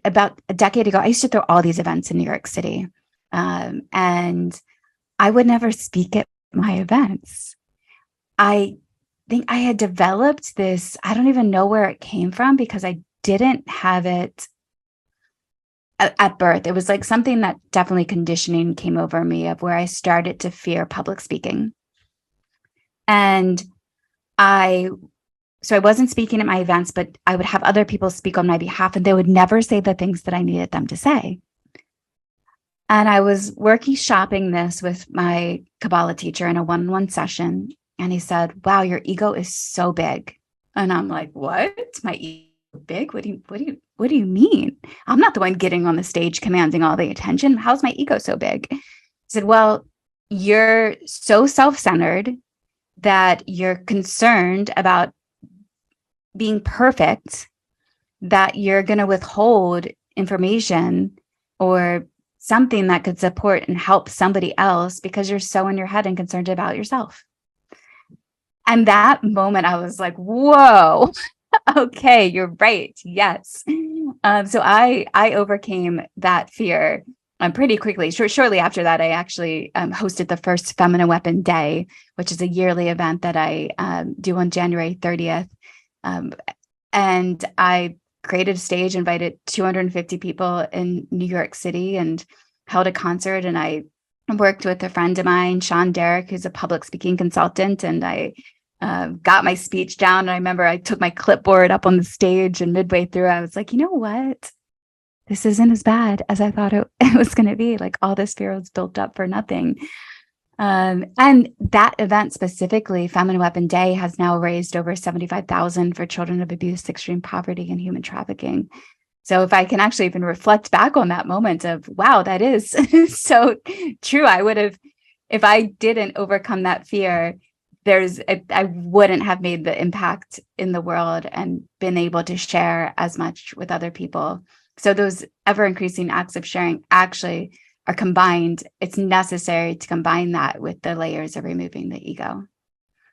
about a decade ago, I used to throw all these events in New York City. And I would never speak at my events. I think I had developed this, I don't even know where it came from because I didn't have it at birth. It was like something that definitely conditioning came over me of where I started to fear public speaking. And so I wasn't speaking at my events, but I would have other people speak on my behalf and they would never say the things that I needed them to say. And I was shopping this with my Kabbalah teacher in a one-on-one session. And he said, wow, your ego is so big. And I'm like, what? My ego big? What do you mean? I'm not the one getting on the stage commanding all the attention. How's my ego so big? He said, well, you're so self-centered that you're concerned about being perfect, that you're going to withhold information or something that could support and help somebody else because you're so in your head and concerned about yourself. And that moment, I was like, whoa, okay, you're right. Yes. So I overcame that fear pretty quickly. Shortly after that, I actually hosted the first Feminine Weapon Day, which is a yearly event that I do on January 30th. And I created a stage, invited 250 people in New York City and held a concert. And I worked with a friend of mine, Sean Derrick, who's a public speaking consultant. And I got my speech down. And I remember I took my clipboard up on the stage and midway through, I was like, you know what? This isn't as bad as I thought it was going to be. Like all this fear was built up for nothing. And that event specifically, Feminine Weapon Day, has now raised over $75,000 for children of abuse, extreme poverty, and human trafficking. So if I can actually even reflect back on that moment of, wow, that is so true. I would have, if I didn't overcome that fear, I wouldn't have made the impact in the world and been able to share as much with other people. So those ever increasing acts of sharing actually are combined. It's necessary to combine that with the layers of removing the ego.